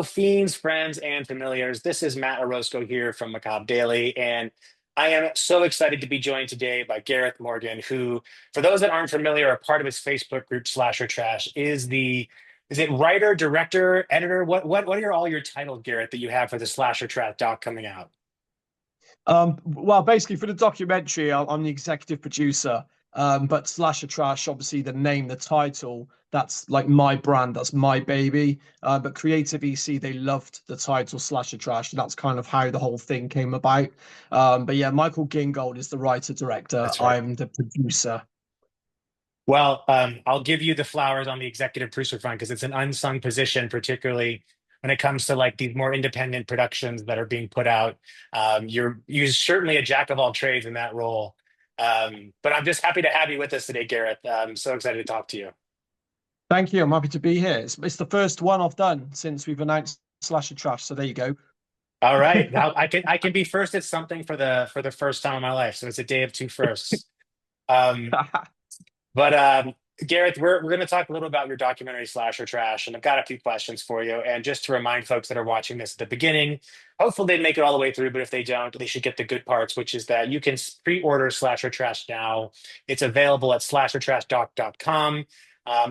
Hello, fiends, friends, and familiars. This is Matt Orozco here from Macabre Daily, and I am so excited to be joined today by Gareth Morgan, who, for those that aren't familiar, a part of his Facebook group Slasher Trash is it writer, director, editor? What are all your titles, Gareth, that you have for the Slasher Trash doc coming out? Well, basically for the documentary, I'm the executive producer. But Slasher Trash, obviously the name, the title, that's like my brand, that's my baby. But Creative EC, they loved the title Slasher Trash, and that's kind of how the whole thing came about. But yeah, Michael Gingold is the writer director. That's right. I'm the producer. Well, I'll give you the flowers on the executive producer front because it's an unsung position, particularly when it comes to like these more independent productions that are being put out. You're certainly a jack of all trades in that role. But I'm just happy to have you with us today, Gareth. I'm so excited to talk to you. Thank you. I'm happy to be here. It's the first one I've done since we've announced Slasher Trash. So there you go. All right, now I can be first at something for the first time in my life, so it's a day of two firsts. Um, But Gareth, we're going to talk a little about your documentary Slasher Trash, and I've got a few questions for you. And just to remind folks that are watching this at the beginning, hopefully they make it all the way through. But if they don't, they should get the good parts, which is that you can pre-order Slasher Trash now. It's available at slashertrashdoc.com.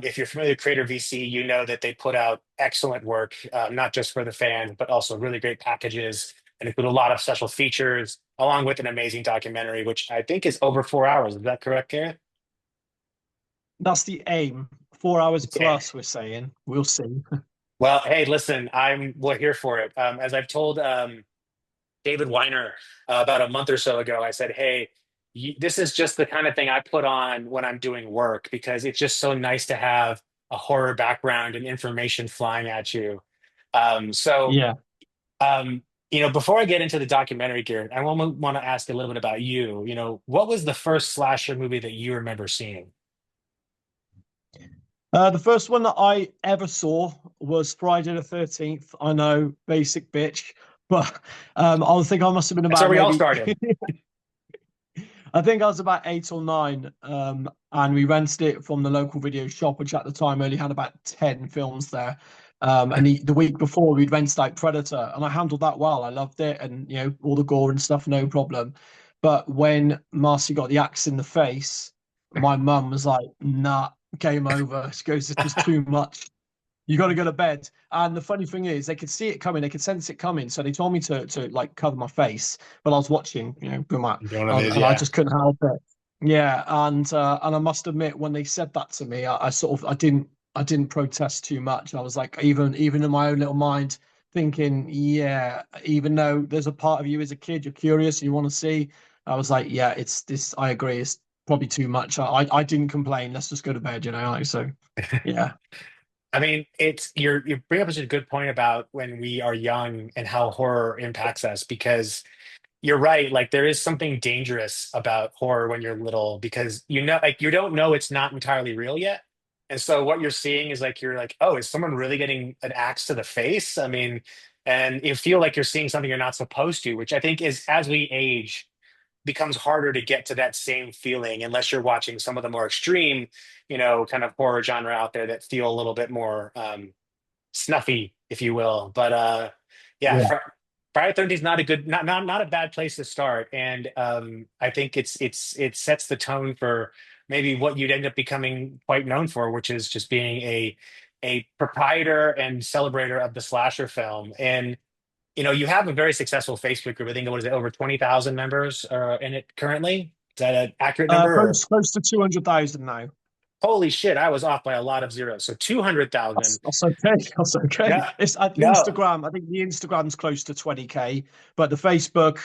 If you're familiar with Creator VC, you know that they put out excellent work, not just for the fans, but also really great packages and include a lot of special features, along with an amazing documentary, which I think is over 4 hours. Is that correct, Gareth? That's the aim. 4 hours Okay. plus, we're saying. We'll see. Well, hey, listen, we're here for it. As I've told David Weiner about a month or so ago, I said, hey, this is just the kind of thing I put on when I'm doing work because it's just so nice to have a horror background and information flying at you. Um, so, Yeah. um, before I get into the documentary, Garrett, I want to ask a little bit about you. What was the first slasher movie that you remember seeing? The first one that I ever saw was Friday the 13th. I know, basic bitch, but I think I must have been That's where about we all maybe, started. I think I was about 8 or 9, and we rented it from the local video shop, which at the time only had about 10 films there. And the week before, we'd rented like Predator, and I handled that well. I loved it, and all the gore and stuff, no problem. But when Marcy got the axe in the face, my mum was like, "Nah, game over." She goes, "This was too much. You got to go to bed." And the funny thing is, they could see it coming, they could sense it coming. So they told me to like cover my face, but I was watching, good my, You know what it is, and I yeah. just couldn't help it. Yeah, and I must admit, when they said that to me, I sort of I didn't protest too much. I was like, even in my own little mind, thinking, yeah, even though there's a part of you as a kid, you're curious and you want to see. I was like, yeah, it's this. I agree. It's probably too much. I didn't complain. Let's just go to bed, like so. Yeah. I mean, you bring up such a good point about when we are young and how horror impacts us because you're right. Like there is something dangerous about horror when you're little because like you don't know it's not entirely real yet. And so what you're seeing is like you're like, oh, is someone really getting an axe to the face? I mean, and you feel like you're seeing something you're not supposed to, which I think is as we age becomes harder to get to that same feeling unless you're watching some of the more extreme, kind of horror genre out there that feel a little bit more snuffy, if you will. But yeah, Friday 13th is not a good, not a bad place to start, and I think it sets the tone for maybe what you'd end up becoming quite known for, which is just being a proprietor and celebrator of the slasher film. And you have a very successful Facebook group. I think what is it, over 20,000 members in it currently? Is that an accurate number? Or Close to 200,000 now. holy shit, I was off by a lot of zeros. So 200,000. That's okay. That's okay. No, It's at no. Instagram. I think the Instagram's close to 20K, but the Facebook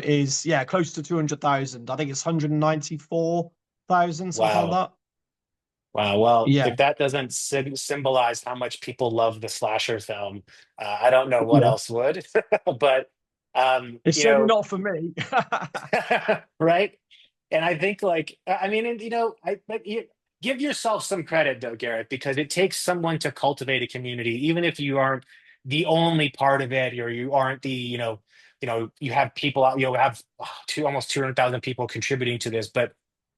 is yeah close to 200,000. I think it's 194,000, something like Wow. that. Wow. Well, Yeah, if that doesn't symbolize how much people love the slasher film, I don't know what yeah. else would. But It's certainly not for me. right? And I think like I mean, and, but you give yourself some credit though, Garrett, because it takes someone to cultivate a community, even if you aren't the only part of it, or you aren't you have people out, have almost 200,000 people contributing to this, but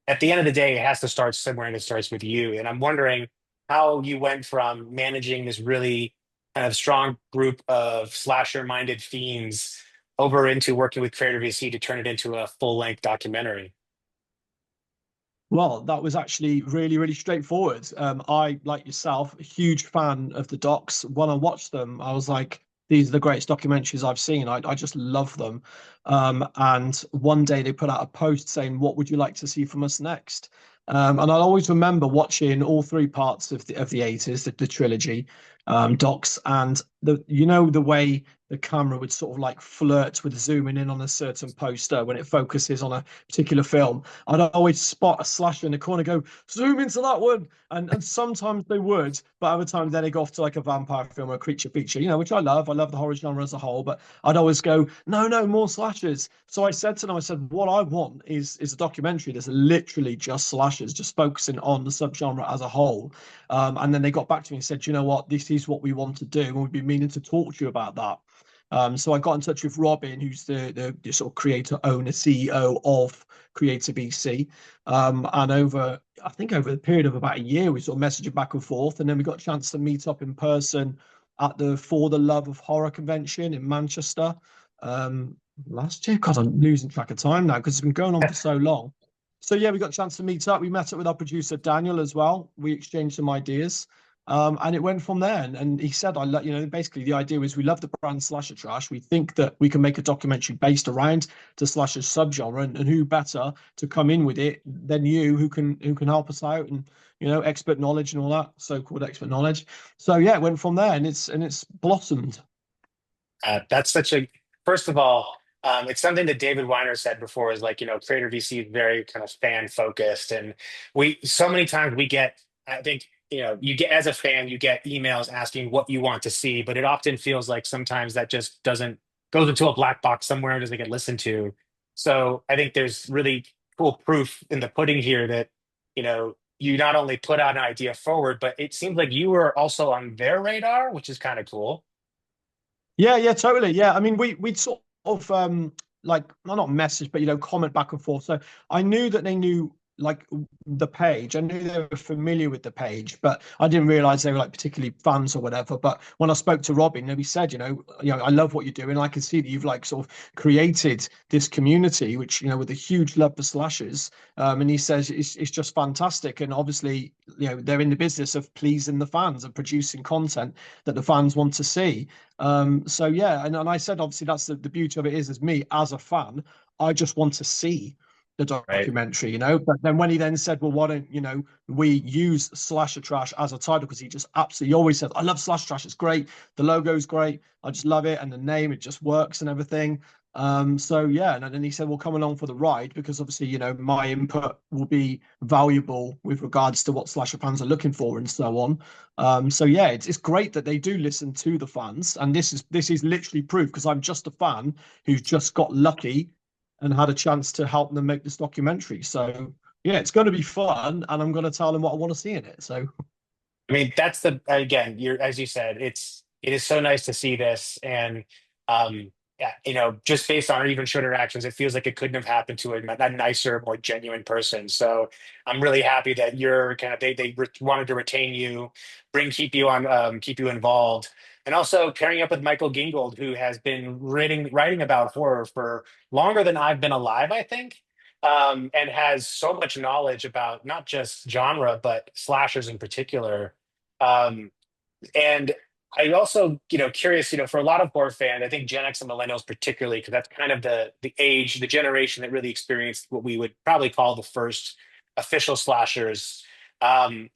at the end of the day, it has to start somewhere, and it starts with you. And I'm wondering how you went from managing this really kind of strong group of slasher-minded fiends over into working with Creator VC to turn it into a full-length documentary. Well, that was actually really, really straightforward. I, like yourself, a huge fan of the docs. When I watched them, I was like, these are the greatest documentaries I've seen. I just love them. And one day they put out a post saying, "What would you like to see from us next?" And I'll always remember watching all three parts of the 80s, the trilogy, docs, and the way the camera would sort of like flirt with zooming in on a certain poster when it focuses on a particular film. I'd always spot a slasher in the corner, go zoom into that one, and sometimes they would, but other times then they go off to like a vampire film or a creature feature, which I love. I love the horror genre as a whole, but I'd always go, no, no, more slashers. So I said to them, I said, what I want is a documentary that's literally just slashers, just focusing on the subgenre as a whole. And then they got back to me and said, you know what, this is what we want to do, and we've been meaning to talk to you about that. So I got in touch with Robin, who's the sort of creator, owner, CEO of Creator BC. And I think over the period of about a year, we sort of messaged back and forth. And then we got a chance to meet up in person at the For the Love of Horror convention in Manchester last year. God, I'm losing track of time now because it's been going on for so long. So yeah, we got a chance to meet up. We met up with our producer Daniel as well. We exchanged some ideas. And it went from there. And he said, basically the idea was we love the brand Slasher Trash. We think that we can make a documentary based around the slasher subgenre, and who better to come in with it than you, who can help us out, and expert knowledge and all that, so-called expert knowledge. So yeah, it went from there, and it's blossomed. That's such a, first of all, it's something that David Weiner said before is like, Creator VC is very kind of fan focused. And so many times we get, I think, you get as a fan, you get emails asking what you want to see, but it often feels like sometimes that just doesn't goes into a black box somewhere and doesn't get listened to. So I think there's really cool proof in the pudding here that, you not only put out an idea forward, but it seems like you were also on their radar, which is kind of cool. Yeah, yeah, totally. Yeah, I mean, we'd sort of like, well, not message, but comment back and forth. So I knew that they knew like the page. I knew they were familiar with the page, but I didn't realize they were like particularly fans or whatever. But when I spoke to Robin, he said, I love what you're doing. I can see that you've like sort of created this community, which with a huge love for slashers. And he says it's just fantastic. And obviously, they're in the business of pleasing the fans and producing content that the fans want to see. So yeah, and I said obviously that's the beauty of it is as me as a fan, I just want to see the Right. documentary, But then when he then said, well, why don't we use Slasher Trash as a title? Because he just absolutely always said, I love Slasher Trash, it's great, the logo's great, I just love it, and the name, it just works and everything. So yeah, and then he said, well, come along for the ride because obviously, my input will be valuable with regards to what slasher fans are looking for and so on. So yeah, it's great that they do listen to the fans, and this is literally proof because I'm just a fan who's just got lucky and had a chance to help them make this documentary. So yeah, it's going to be fun, and I'm going to tell them what I want to see in it. So I mean, that's the again, you're as you said, it is so nice to see this, and yeah, just based on our even shorter actions, it feels like it couldn't have happened to a nicer, more genuine person. So I'm really happy that you're kind of wanted to retain you, keep you on, keep you involved, and also pairing up with Michael Gingold, who has been writing about horror for longer than I've been alive, I think. And has so much knowledge about not just genre, but slashers in particular. Um, and I also, curious, for a lot of horror fans, I think Gen X and millennials particularly, because that's kind of the age, the generation that really experienced what we would probably call the first official slashers. Um,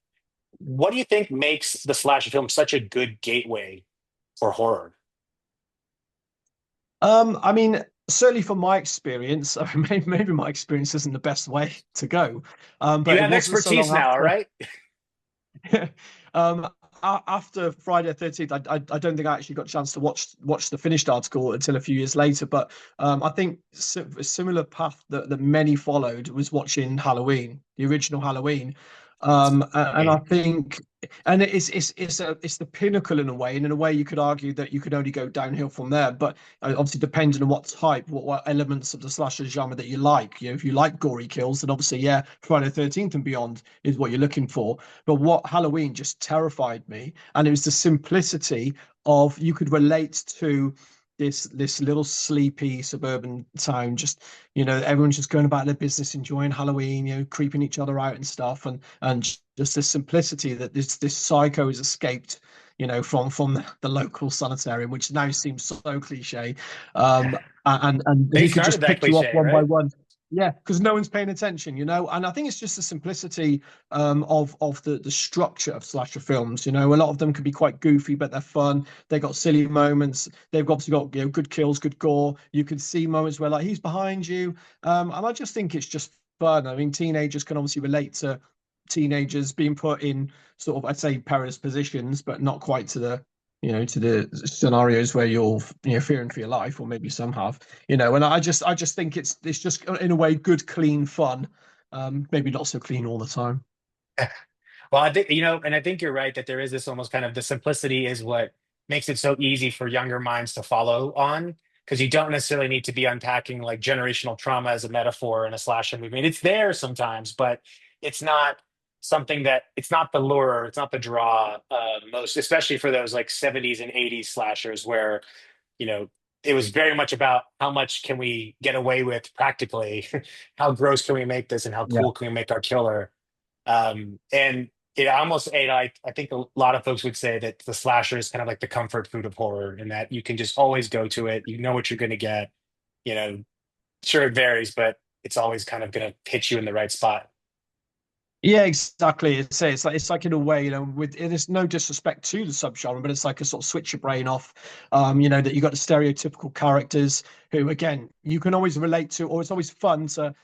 what do you think makes the slasher film such a good gateway for horror? I mean, certainly from my experience, I mean, maybe my experience isn't the best way to go. You But it have wasn't so expertise long now, all after right? um after Friday the 13th, I don't think I actually got a chance to watch the finished article until a few years later. But I think a similar path that many followed was watching Halloween, the original Halloween. And I think, and it's the pinnacle in a way, and in a way you could argue that you could only go downhill from there. But obviously depending on what type, what elements of the slasher genre that you like. If you like gory kills, then obviously yeah, Friday the 13th and beyond is what you're looking for. But what Halloween just terrified me, and it was the simplicity of you could relate to this little sleepy suburban town, just everyone's just going about their business, enjoying Halloween, creeping each other out and stuff, and just this simplicity that this psycho has escaped, from the local sanitarium, which now seems so cliche. And They he could started just that pick you off cliche, one by right? one. Yeah, because no one's paying attention, and I think it's just the simplicity of the structure of slasher films. A lot of them can be quite goofy, but they're fun. They got silly moments. They've obviously got good kills, good gore. You can see moments where like he's behind you, and I just think it's just fun. I mean, teenagers can obviously relate to teenagers being put in sort of, I'd say, perilous positions, but not quite to the scenarios where you're fearing for your life, or maybe some have. And I just think it's just in a way good, clean fun. Maybe not so clean all the time. Well, I think, and I think you're right that there is this almost kind of the simplicity is what makes it so easy for younger minds to follow on because you don't necessarily need to be unpacking like generational trauma as a metaphor in a slasher movie. And it's there sometimes, but it's not something that it's not the lure, it's not the draw, most, especially for those like 70s and 80s slashers where, you know, it was very much about how much can we get away with practically, how gross can we make this, and how Yeah. cool can we make our killer. And it almost, I think a lot of folks would say that the slasher is kind of like the comfort food of horror, in that you can just always go to it. You know what you're going to get. You know, sure it varies, but it's always kind of going to hit you in the right spot. Yeah, exactly. It's like in a way, with it is no disrespect to the subgenre, but it's like a sort of switch your brain off. That you got the stereotypical characters who, again, you can always relate to, or it's always fun to,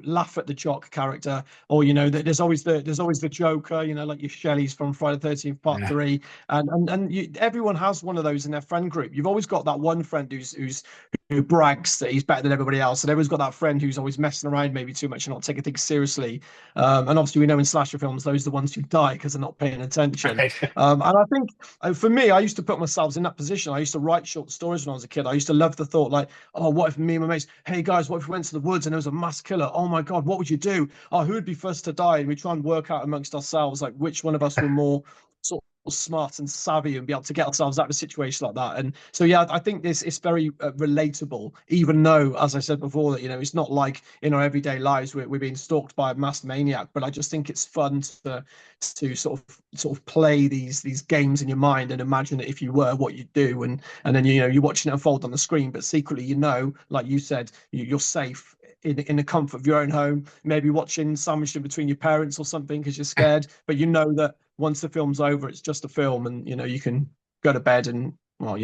laugh at the jock character, or that there's always the Joker, like your Shelleys from Friday the 13th Part Yeah. 3, and everyone has one of those in their friend group. You've always got that one friend who brags that he's better than everybody else, and everyone's got that friend who's always messing around maybe too much and not taking things seriously. And obviously, we know in slasher films, those are the ones who die because they're not paying attention. Right. And I think for me, I used to put myself in that position. I used to write short stories when I was a kid. I used to love the thought, like, oh, what if me and my mates, hey guys, what if we went to the woods and there was a mass killer? Oh my God, what would you do? Oh, who would be first to die? And we try and work out amongst ourselves, like, which one of us were more sort of smart and savvy and be able to get ourselves out of a situation like that. And so, yeah, I think this is very relatable, even though, as I said before, that it's not like in our everyday lives we're being stalked by a masked maniac. But I just think it's fun to sort of play these games in your mind and imagine that if you were, what you'd do, and then you're watching it unfold on the screen, but secretly, like you said, you're safe in the comfort of your own home, maybe watching sandwiched in between your parents or something because you're scared, but you know that once the film's over, it's just a film, and you can go to bed and, well,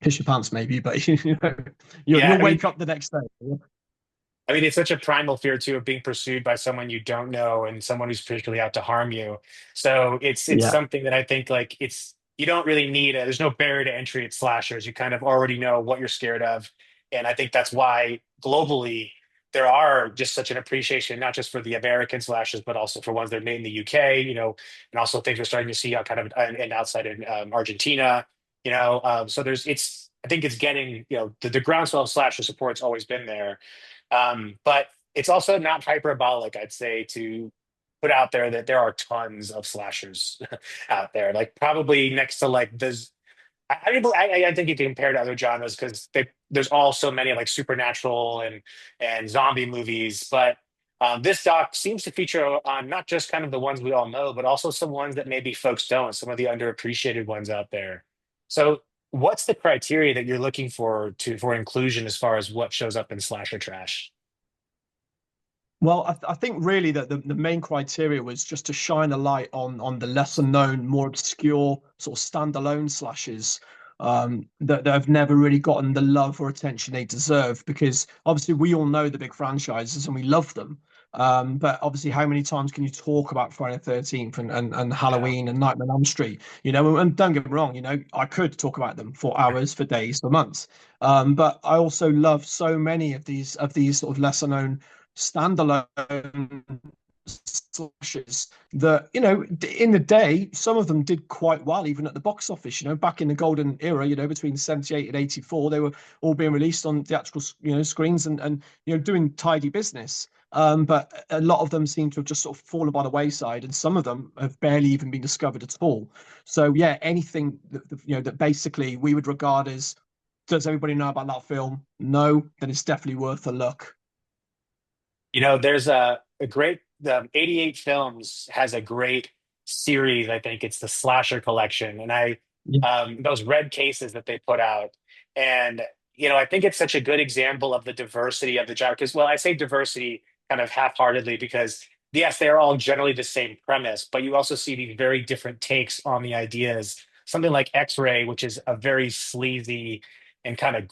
piss your pants maybe, but Yeah. you'll wake up the next day. I mean, it's such a primal fear too of being pursued by someone you don't know and someone who's particularly out to harm you. So it's Yeah. something that I think like it's you don't really need there's no barrier to entry at slashers. You kind of already know what you're scared of. And I think that's why globally there are just such an appreciation, not just for the American slashers, but also for ones that are made in the UK, and also things we're starting to see out kind of and outside in Argentina, so I think it's getting, the groundswell of slasher support's always been there. But it's also not hyperbolic, I'd say, to put out there that there are tons of slashers out there. Like probably next to like there's I think you can compare to other genres because there's all so many like supernatural and zombie movies. But this doc seems to feature on not just kind of the ones we all know, but also some ones that maybe folks don't, some of the underappreciated ones out there. So what's the criteria that you're looking for inclusion as far as what shows up in slasher trash? Well, I think really that the main criteria was just to shine a light on the lesser known, more obscure sort of standalone slashes, that have never really gotten the love or attention they deserve. Because obviously we all know the big franchises and we love them. But obviously, how many times can you talk about Friday the 13th and Yeah. Halloween and Nightmare on Elm Street? And don't get me wrong, I could talk about them for hours, for days, for months. But I also love so many of these sort of lesser known standalone slashes that, in the day, some of them did quite well even at the box office. Back in the golden era, between 78 and 84, they were all being released on theatrical screens and doing tidy business. But a lot of them seem to have just sort of fallen by the wayside, and some of them have barely even been discovered at all. So yeah, anything that basically we would regard as, does everybody know about that film? No, then it's definitely worth a look. There's a great, the 88 Films has a great series. I think it's the Slasher Collection. And Yeah, those red cases that they put out. And, I think it's such a good example of the diversity of the genre. Because, well, I say diversity kind of half-heartedly because, yes, they're all generally the same premise, but you also see these very different takes on the ideas. Something like X-Ray, which is a very sleazy and kind of,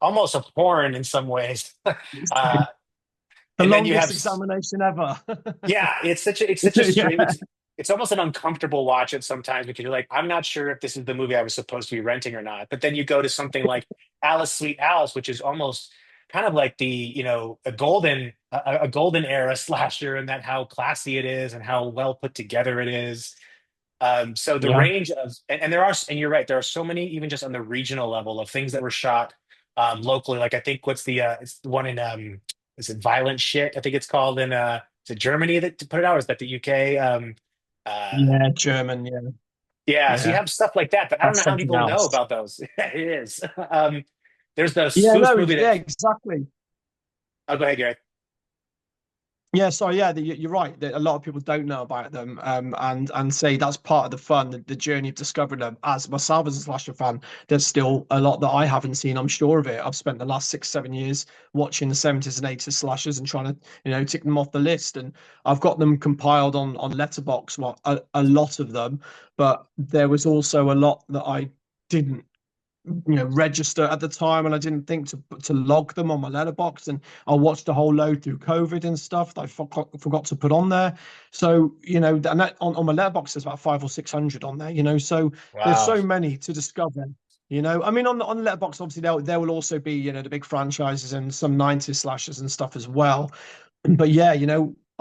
almost a porn in some ways. it's Uh, the and then you longest have, examination ever. yeah, it's such a strange, Yeah, it's almost an uncomfortable watch at sometimes because you're like, I'm not sure if this is the movie I was supposed to be renting or not. But then you go to something like Alice Sweet Alice, which is almost kind of like the, a golden era slasher, and that how classy it is and how well put together it is. So the yeah, range of, and there are, and you're right, there are so many, even just on the regional level, of things that were shot locally. Like I think what's it's the one in is it Violent Shit? I think it's called in is it Germany that put it out? Or is that the UK? Uh, yeah. German, yeah, yeah, so you yeah. have stuff like that, but I don't That's know how many something people know else. about those. It is. There's the Yeah, spoof no, movie yeah, that. exactly. Oh, go ahead, Gareth. Yeah, so yeah, you're right. That a lot of people don't know about them, and say that's part of the fun, the journey of discovering them. As myself as a slasher fan, there's still a lot that I haven't seen. I'm sure of it. I've spent the last 6, 7 years watching the 70s and 80s slashers and trying to, tick them off the list. And I've got them compiled on Letterbox, well, a lot of them, but there was also a lot that I didn't register at the time, and I didn't think to log them on my letterbox. And I watched a whole load through COVID and stuff that I forgot to put on there. So and that on my letterbox there's about 500 or 600 on there. So there's Wow. so many to discover. I mean, on the letterbox, obviously there will also be the big franchises and some 90s slashes and stuff as well. But yeah,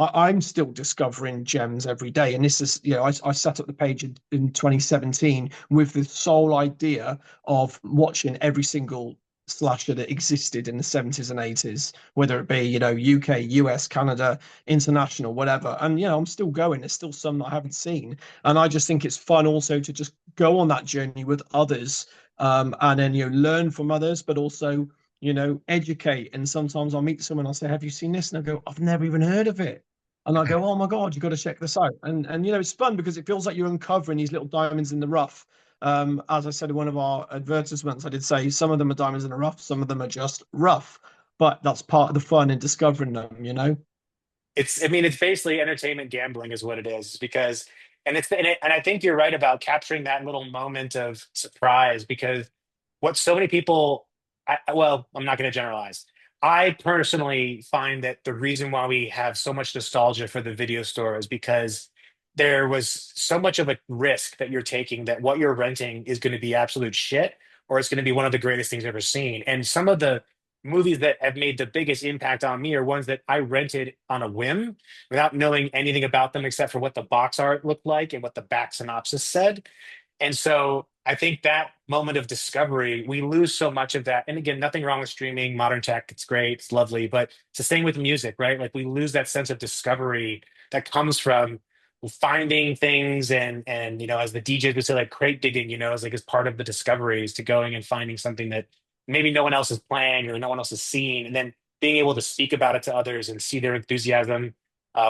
I'm still discovering gems every day. And this is, I set up the page in 2017 with the sole idea of watching every single slasher that existed in the 70s and 80s, whether it be, UK, US, Canada, international, whatever. And, I'm still going. There's still some that I haven't seen. And I just think it's fun also to just go on that journey with others, and then, learn from others, but also educate. And sometimes I'll meet someone, I'll say, "Have you seen this?" And I go, "I've never even heard of it." And I go, "Oh my God, you got to check this out." And it's fun because it feels like you're uncovering these little diamonds in the rough. As I said in one of our advertisements, I did say some of them are diamonds in the rough, some of them are just rough. But that's part of the fun in discovering them. I mean, it's basically entertainment gambling is what it is because, and I think you're right about capturing that little moment of surprise because what so many people, well, I'm not going to generalize. I personally find that the reason why we have so much nostalgia for the video store is because there was so much of a risk that you're taking that what you're renting is going to be absolute shit or it's going to be one of the greatest things ever seen. And some of the movies that have made the biggest impact on me are ones that I rented on a whim without knowing anything about them except for what the box art looked like and what the back synopsis said. And so I think that moment of discovery, we lose so much of that. And again, nothing wrong with streaming, modern tech, it's great, it's lovely, but it's the same with music, right? Like we lose that sense of discovery that comes from finding things and as the DJs would say, like crate digging, as part of the discoveries to going and finding something that maybe no one else is playing or no one else has seen, and then being able to speak about it to others and see their enthusiasm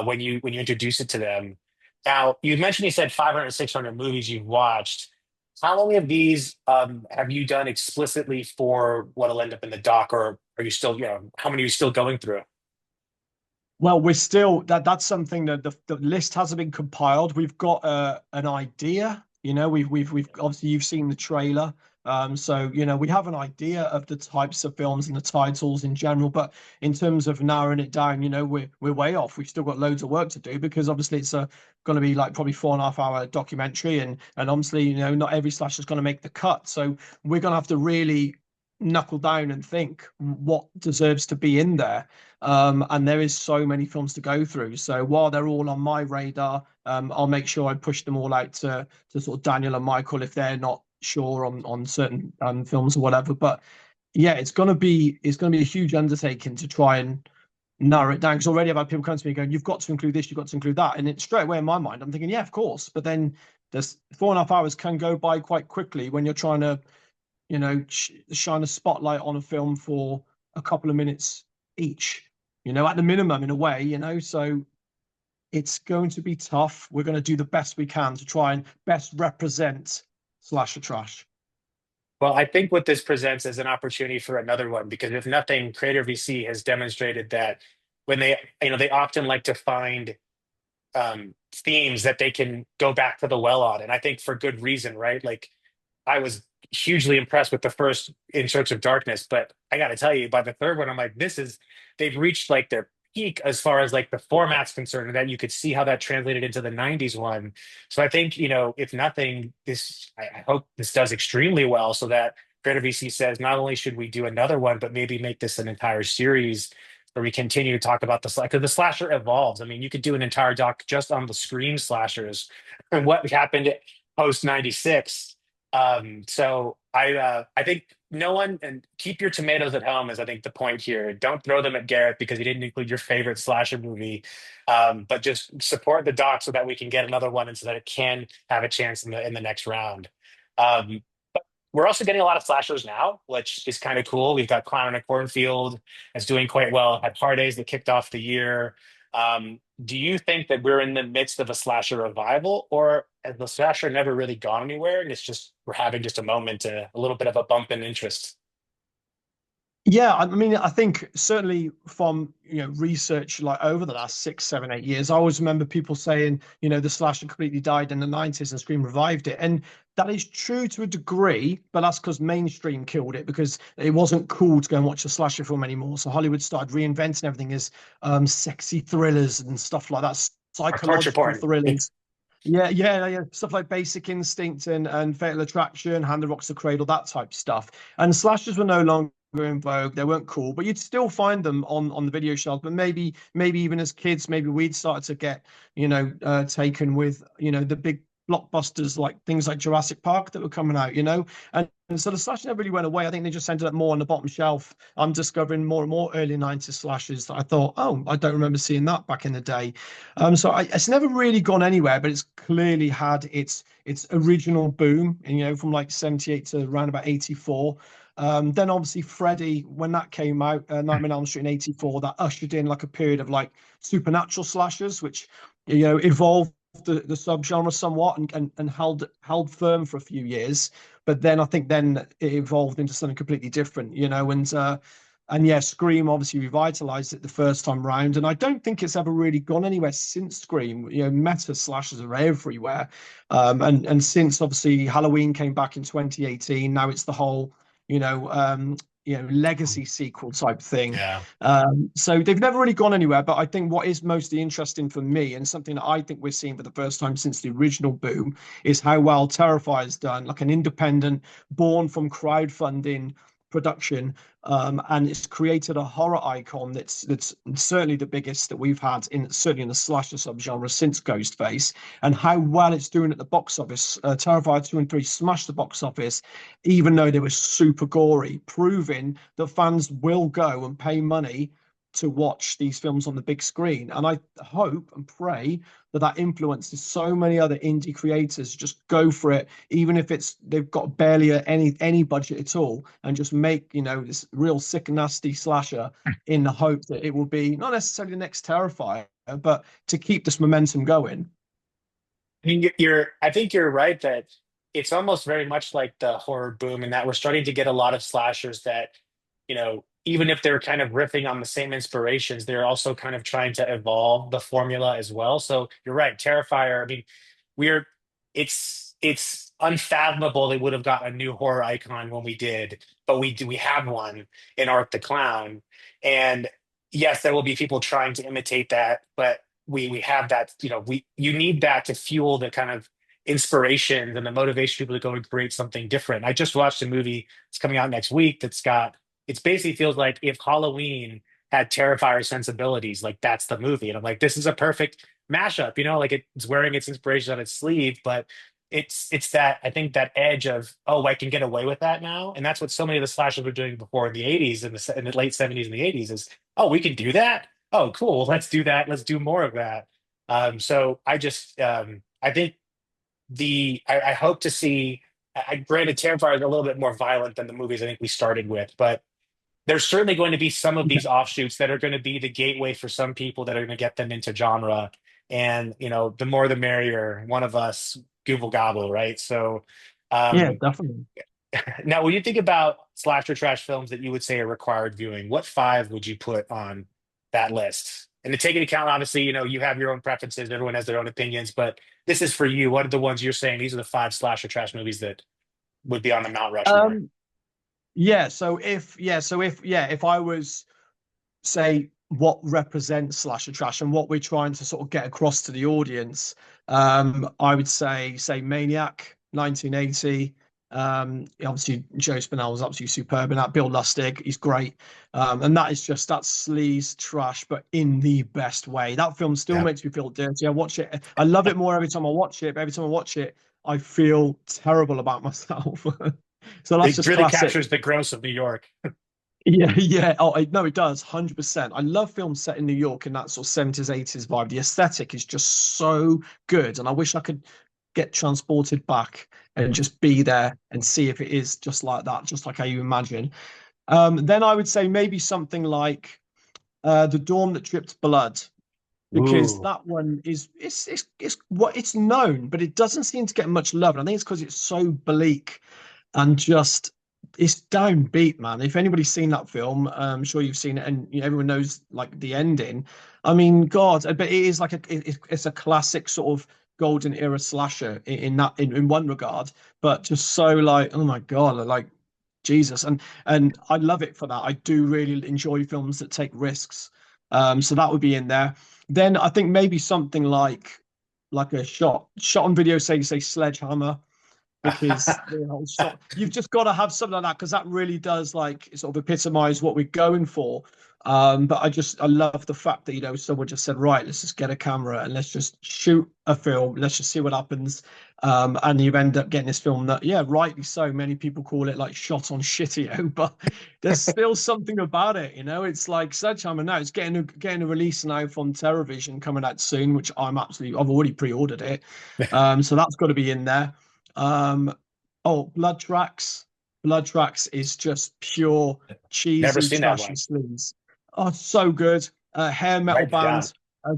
when you introduce it to them. Now, you mentioned you said 500, 600 movies you've watched. How many of these have you done explicitly for what'll end up in the doc, or are you still, how many are you still going through? Well, we're still that's something that the list hasn't been compiled. We've got an idea. We've obviously you've seen the trailer. So we have an idea of the types of films and the titles in general, but in terms of narrowing it down, we're way off. We've still got loads of work to do because obviously it's going to be like probably 4.5 hour documentary, and obviously not every slash is going to make the cut. So we're going to have to really knuckle down and think what deserves to be in there. And there is so many films to go through. So while they're all on my radar, I'll make sure I push them all out to sort of Daniel and Michael if they're not sure on certain films or whatever. But yeah, it's gonna be a huge undertaking to try and narrow it down, because already I've had people come to me going, "You've got to include this, you've got to include that," and it's straight away in my mind, I'm thinking, yeah, of course. But then there's 4.5 hours can go by quite quickly when you're trying to, shine a spotlight on a film for a couple of minutes each. At the minimum, in a way. So it's going to be tough. We're going to do the best we can to try and best represent slasher trash. Well, I think what this presents is an opportunity for another one because if nothing, Creator VC has demonstrated that when they often like to find themes that they can go back to the well on, and I think for good reason, right? Like I was hugely impressed with the first In Search of Darkness, but I got to tell you, by the third one, I'm like, they've reached like their peak as far as like the format's concerned, and that you could see how that translated into the '90s one. So I think, if nothing, I hope this does extremely well so that Creator VC says not only should we do another one, but maybe make this an entire series where we continue to talk about the slash because the slasher evolves. I mean, you could do an entire doc just on the Scream slashers and what happened post '96. So I think no one and keep your tomatoes at home is I think the point here. Don't throw them at Gareth because he didn't include your favorite slasher movie. But just support the doc so that we can get another one and so that it can have a chance in the next round. Um, we're also getting a lot of slashers now, which is kind of cool. We've got Clown in a Cornfield that's doing quite well. Had Hard Days that kicked off the year. Do you think that we're in the midst of a slasher revival, or has the slasher never really gone anywhere, and it's just we're having just a moment, a little bit of a bump in interest? Yeah, I mean, I think certainly from research like over the last 6, 7, 8 years, I always remember people saying, the slasher completely died in the '90s and Scream revived it, and that is true to a degree, but that's because mainstream killed it because it wasn't cool to go and watch a slasher film anymore. So Hollywood started reinventing everything as sexy thrillers and stuff like that, Or torture psychological porn? thrillers. Yeah, yeah, yeah. Stuff like Basic Instinct and Fatal Attraction, Hand that Rocks the Cradle, that type of stuff. And slashers were no longer in vogue. They weren't cool, but you'd still find them on the video shelf. But maybe even as kids, maybe we'd started to get, taken with, the big blockbusters like things like Jurassic Park that were coming out. And so the slash never really went away. I think they just ended up more on the bottom shelf. I'm discovering more and more early '90s slashes that I thought, oh, I don't remember seeing that back in the day. It's never really gone anywhere, but it's clearly had its original boom, from like '78 to around about '84. Then obviously Freddy, when that came out, Nightmare on Elm Street in '84, that ushered in like a period of like supernatural slashers, which evolved the subgenre somewhat and held firm for a few years. But then I think then it evolved into something completely different, and yeah, Scream obviously revitalized it the first time round, and I don't think it's ever really gone anywhere since Scream. Meta slashes are everywhere, and since obviously Halloween came back in 2018, now it's the whole, you know, um, legacy sequel type thing. Yeah. So they've never really gone anywhere. But I think what is mostly interesting for me, and something that I think we're seeing for the first time since the original boom, is how well Terrifier's done, like an independent, born from crowdfunding production, and it's created a horror icon that's certainly the biggest that we've had certainly in the slasher subgenre since Ghostface, and how well it's doing at the box office. Terrifier 2 and 3 smashed the box office, even though they were super gory, proving that fans will go and pay money to watch these films on the big screen. And I hope and pray that influences so many other indie creators just go for it, even if they've got barely any budget at all, and just make this real sick nasty slasher in the hope that it will be not necessarily the next Terrifier, but to keep this momentum going. I think you're right that it's almost very much like the horror boom in that we're starting to get a lot of slashers that, even if they're kind of riffing on the same inspirations, they're also kind of trying to evolve the formula as well. So you're right, Terrifier. I mean, we're it's unfathomable they would have got a new horror icon when we did, but we have one in Art the Clown. And yes, there will be people trying to imitate that, but we have that, you need that to fuel the kind of inspiration and the motivation people to go and create something different. I just watched a movie that's coming out next week it's basically feels like if Halloween had Terrifier sensibilities, like that's the movie. And I'm like, this is a perfect mashup, like it's wearing its inspiration on its sleeve, but it's that I think that edge of, oh, I can get away with that now. And that's what so many of the slashers were doing before in the '80s and in the late '70s and the '80s is, oh, we can do that. Oh, cool. Let's do that. Let's do more of that. So I think I hope to see. Granted, Terrifier is a little bit more violent than the movies I think we started with, but there's certainly going to be some of Yeah. these offshoots that are going to be the gateway for some people that are going to get them into genre. And the more the merrier. One of us, Google gobble, right? So, Yeah, um, definitely. now when you think about slasher trash films that you would say are required viewing, what five would you put on that list? And to take into account, obviously, you have your own preferences. Everyone has their own opinions, but this is for you. What are the ones you're saying? These are the five slasher trash movies that would be on the Mount Rushmore. Um, if I was say what represents slasher trash and what we're trying to sort of get across to the audience, I would say Maniac, 1980. Obviously Joe Spinell was absolutely superb in that. Bill Lustig, he's great. And that is just that sleaze trash, but in the best way. That film still Yeah. makes me feel dirty. I watch it. I love it more every time I watch it, but every time I watch it, I feel terrible about myself. So that's It just really classic. captures the gross of New York. Yeah, yeah. Oh, no, it does, 100%. I love films set in New York and that sort of 70s, 80s vibe. The aesthetic is just so good, and I wish I could get transported back and just be there and see if it is just like that, just like how you imagine. Then I would say maybe something like The Dawn That Dripped Blood, because Ooh. that one is it's what it's known, but it doesn't seem to get much love. And I think it's because it's so bleak and just it's downbeat, man. If anybody's seen that film, I'm sure you've seen it, and everyone knows like the ending. I mean, God, but it is like it's a classic sort of golden era slasher in that in one regard, but just so like oh my God, like Jesus, and I love it for that. I do really enjoy films that take risks. So that would be in there. Then I think maybe something like a shot on video, say Sledgehammer, because the whole shot you've just got to have something like that because that really does like sort of epitomize what we're going for. But I love the fact that someone just said, right, let's just get a camera and let's just shoot a film, let's just see what happens. And you end up getting this film that, yeah, rightly so, many people call it like shot on shitio, but there's still something about it. It's like Sledgehammer now, it's getting a release now from Terrorvision coming out soon, which I've already pre-ordered it. So that's got to be in there. um, oh, Blood Tracks. Blood Tracks is just pure Never cheesy, seen that trashy one. sleaze. Oh, so good. Hair metal Write it down. band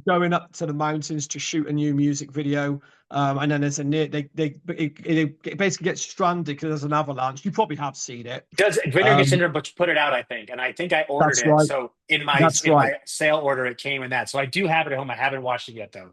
going up to the mountains to shoot a new music video. And then there's a near it basically gets stranded because there's an avalanche. You probably have seen it. Does Vinegar Um, Syndrome but put it out, I think, and I think I ordered that's it. right. So That's in right. my sale order, it came in that. So I do have it at home. I haven't watched it yet, though.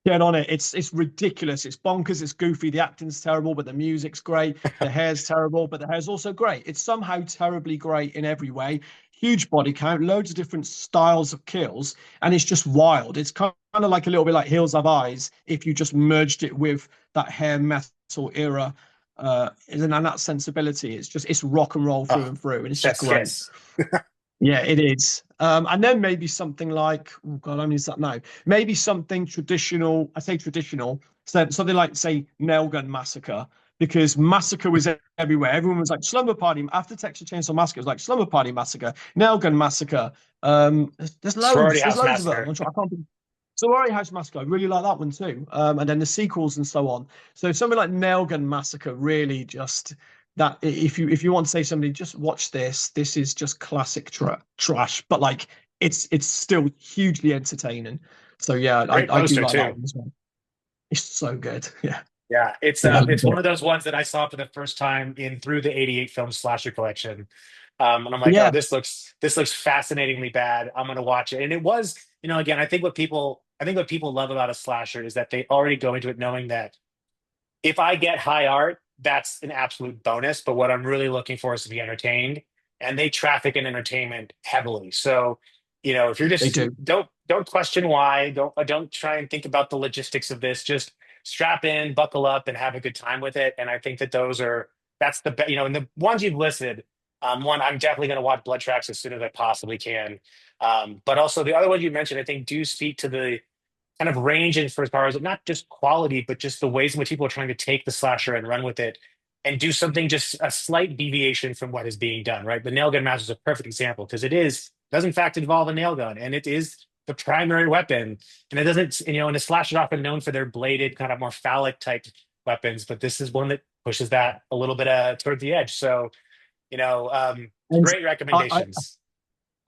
Get on it. It's ridiculous. It's bonkers. It's goofy. The acting's terrible, but the music's great. The hair's terrible, but the hair's also great. It's somehow terribly great in every way. Huge body count, loads of different styles of kills, and it's just wild. It's kind of like a little bit like Hills Have Eyes if you just merged it with that hair metal era, and that sensibility. It's rock and roll through Oh, and through, and it's just chef's great. kiss. Yeah, it is. And then maybe something like, oh God, I mean, is that now? Maybe something traditional. I say traditional, so something like, say, Nail Gun Massacre, because Massacre was everywhere. Everyone was like Slumber Party after Texas Chainsaw Massacre. It was like Slumber Party Massacre, Nail Gun Massacre. There's Sorority loads. There's House loads of them. Massacre. I can't. Sorority House Massacre. I really like that one too. And then the sequels and so on. So something like Nail Gun Massacre really just that if you want to say somebody just watch this, this is just classic trash, but like it's still hugely entertaining. So yeah, Great I do poster like that too. one as well. It's so good. Yeah. Yeah, Yeah. it's one of those ones that I saw for the first time in through the '88 film slasher collection, and I'm like, oh, Yeah, this looks fascinatingly bad. I'm gonna watch it, and it was, again, I think what people love about a slasher is that they already go into it knowing that if I get high art, that's an absolute bonus. But what I'm really looking for is to be entertained, and they traffic in entertainment heavily. So, if you're they just do. don't question why, don't try and think about the logistics of this. Just strap in, buckle up, and have a good time with it. And I think that that's the best. And the ones you've listed, one I'm definitely going to watch Blood Tracks as soon as I possibly can. But also the other ones you mentioned, I think do speak to the kind of range as far as not just quality, but just the ways in which people are trying to take the slasher and run with it and do something just a slight deviation from what is being done, right? The Nail Gun Master is a perfect example because it is does in fact involve a nail gun, and it is the primary weapon. And it doesn't, and the slashers are often known for their bladed, kind of more phallic type weapons, but this is one that pushes that a little bit toward the edge. So, And great I, recommendations.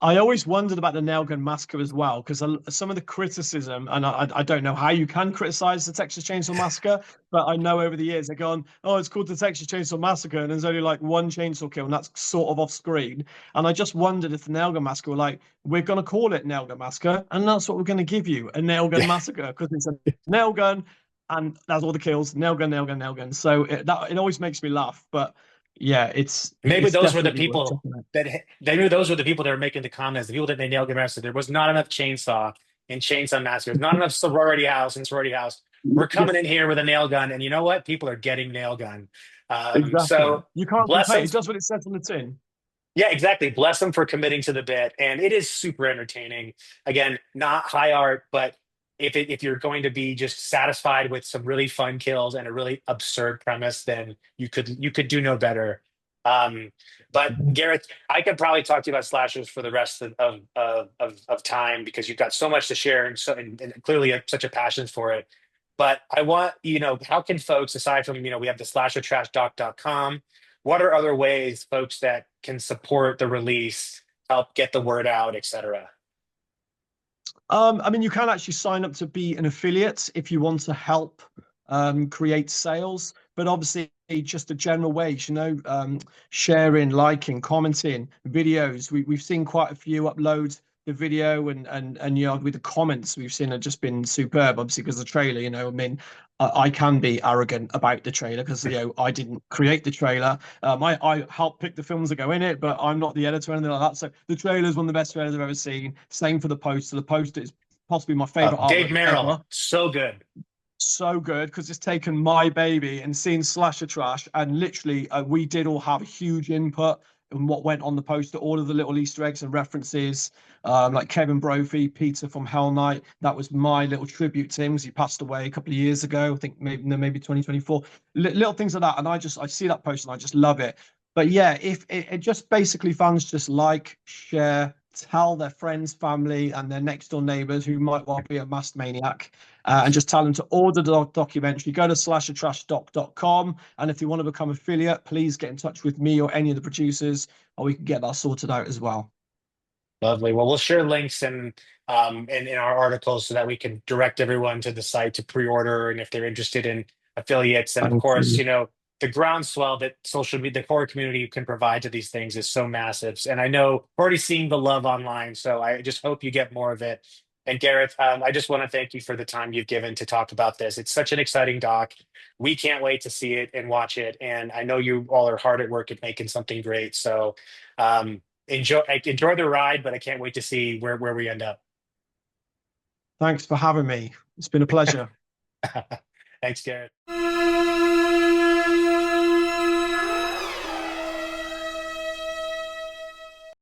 I always wondered about the nail gun massacre as well, because some of the criticism, and I don't know how you can criticize the Texas Chainsaw Massacre, but I know over the years they've gone, oh, it's called the Texas Chainsaw Massacre, and there's only like one chainsaw kill, and that's sort of off screen. And I just wondered if the nail gun massacre were like, we're going to call it nail gun massacre, and that's what we're going to give you, a nail gun Yeah. massacre, because it's a nail gun, and that's all the kills, nail gun, nail gun, nail gun. So it always makes me laugh, but yeah, Maybe it's those were the definitely worth people checking out. that they knew those were the people that were making the comments, the people that they nailed the master. There was not enough chainsaw in Chainsaw Massacre, not enough sorority house and sorority house. We're coming in here with a nail gun, and you know what? People are getting nail gun. Exactly. So You can't bless complain. them. It does what it says on the tin. Yeah, exactly. Bless them for committing to the bit, and it is super entertaining. Again, not high art, but if you're going to be just satisfied with some really fun kills and a really absurd premise, then you could do no better. Um, but Gareth, I could probably talk to you about slashers for the rest of time because you've got so much to share and clearly have such a passion for it. But I want, how can folks, aside from, we have the slashertrashdoc.com, what are other ways folks that can support the release, help get the word out, etc.? I mean, you can actually sign up to be an affiliate if you want to help create sales, but obviously just a general wage, sharing, liking, commenting videos. We've seen quite a few upload the video and with the comments we've seen have just been superb. Obviously, because the trailer, I mean, I can be arrogant about the trailer because I didn't create the trailer. I helped pick the films that go in it, but I'm not the editor or anything like that. So the trailer is one of the best trailers I've ever seen. Same for the poster. The poster is possibly my favorite Dave artwork Merrill, ever. so good. So good because it's taken my baby and seen Slasher Trash, and literally we did all have a huge input in what went on the poster, all of the little Easter eggs and references, like Kevin Brophy, Peter from Hell Night. That was my little tribute to him because he passed away a couple of years ago. I think maybe 2024. Little things like that, and I see that poster and I just love it. But yeah, if it just basically fans just like, share, tell their friends, family, and their next door neighbors who might well be a masked maniac, and just tell them to order the documentary. Go to slashertrashdoc.com, and if you want to become affiliate, please get in touch with me or any of the producers, or we can get that sorted out as well. Lovely. Well, we'll share links in our articles so that we can direct everyone to the site to pre-order, and if they're interested in affiliates. And of Thank course, you. the groundswell that social media, the core community can provide to these things is so massive. And I know we're already seeing the love online, so I just hope you get more of it. And Gareth, I just want to thank you for the time you've given to talk about this. It's such an exciting doc. We can't wait to see it and watch it. And I know you all are hard at work at making something great. So enjoy the ride, but I can't wait to see where we end up. Thanks for having me. It's been a pleasure. Thanks, Gareth.